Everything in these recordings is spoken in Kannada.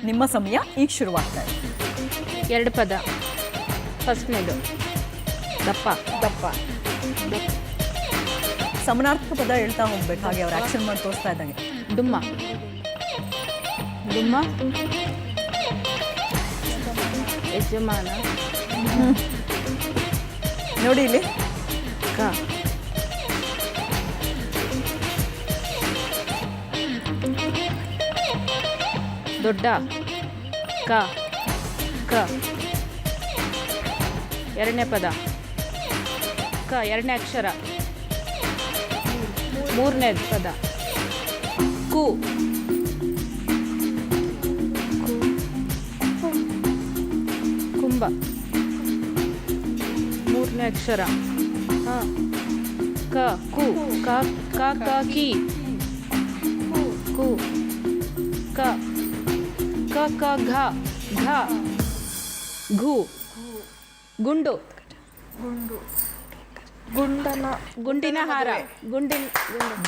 ನಿಮ್ಮ ಸಮಯ ಈಗ ಶುರುವಾಗ್ತಾ ಇದೆ. ಎರಡು ಪದ. ಫಸ್ಟ್ನೇದು ದಪ್ಪ. ದಪ್ಪ. ಸಮನಾರ್ಥಕ ಪದ ಹೇಳ್ತಾ ಹೋಗ್ಬೇಕು, ಹಾಗೆ ಅವ್ರು ಆಕ್ಷನ್ ಮಾಡಿ ತೋರಿಸ್ತಾ ಇದ್ದಂಗೆ. ಡುಮ್ಮ. ಡುಮ್ಮ. ಯಜಮಾನ. ನೋಡಿ ಇಲ್ಲಿ ಕ. ದೊಡ್ಡ. ಕ. ಕ. ಎರಡನೇ ಪದ. ಕ ಎರಡನೇ ಅಕ್ಷರ. ಮೂರನೇ ಪದ. ಕು. ಕುಂಭ. ಮೂರನೇ ಅಕ್ಷರ. ಹಾಂ. ಕ. ಕು. ಕ. ಕ. ಕ. ಕಿ. ಕು. ಕ. ಕ. ಕ. ಘ. ಘ. ಘು. ಗುಂಡು. ಗುಂಡನ. ಗುಂಡಿನ ಹಾರ.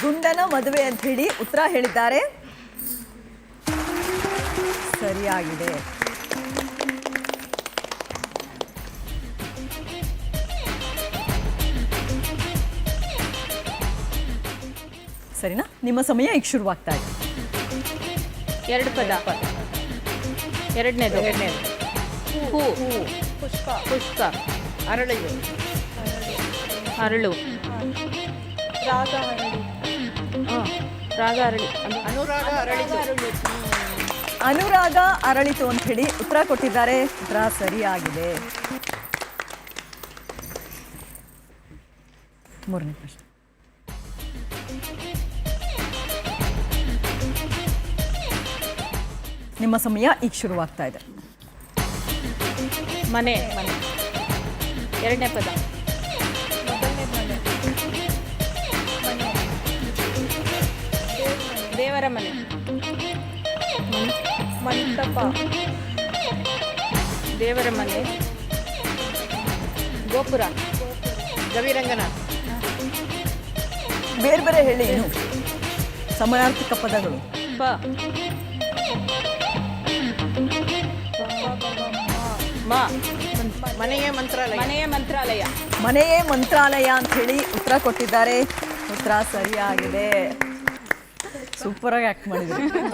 ಗುಂಡನ ಮದುವೆ ಅಂತ ಹೇಳಿ ಉತ್ತರ ಹೇಳಿದ್ದಾರೆ. ಸರಿಯಾಗಿದೆ. ಸರಿನಾ? ನಿಮ್ಮ ಸಮಯ ಈಗ ಶುರುವಾಗ್ತಾ ಇದೆ. ಎರಡು ಪದ. ಎರಡನೇದು. ಹೂ. ಪುಷ್ಪ. ಪುಷ್ಪ. ಅರಳಿಗೆ. ಅರಳು. ರಾಗ ಅರಳಿ. ಹಾಂ. ರಾಗ ಅರಳಿ. ಅನುರಾಗ ಅರಳಿತು. ಅನುರಾಗ ಅರಳಿತು ಅಂತ ಹೇಳಿ ಉತ್ತರ ಕೊಟ್ಟಿದ್ದಾರೆ. ಉತ್ತರ ಸರಿಯಾಗಿದೆ. ಮೂರನೇ ಪ್ರಶ್ನೆ. ನಿಮ್ಮ ಸಮಯ ಈಗ ಶುರುವಾಗ್ತಾ ಇದೆ. ಮನೆ. ಮನೆ. ಎರಡನೇ ಪದ. ಮೊದಲನೇ ಮನೆ. ದೇವರ ಮನೆ. ಮಂಟಪ. ದೇವರ ಮನೆ. ಗೋಪುರ. ಗವಿರಂಗನ. ಬೇರೆ ಬೇರೆ ಹೇಳಿ ಏನು ಸಮನಾರ್ಥಕ ಪದಗಳು. ಪ. ಮ. ಮನೆಯ ಮಂತ್ರಾಲಯ. ಮನೆಯ ಮಂತ್ರಾಲಯ. ಮನೆಯೇ ಮಂತ್ರಾಲಯ ಅಂತ ಹೇಳಿ ಉತ್ತರ ಕೊಟ್ಟಿದ್ದಾರೆ. ಉತ್ತರ ಸರಿಯಾಗಿದೆ. ಸೂಪರ್ ಆಗಿ ಆಕ್ಟ್ ಮಾಡಿದ್ರು.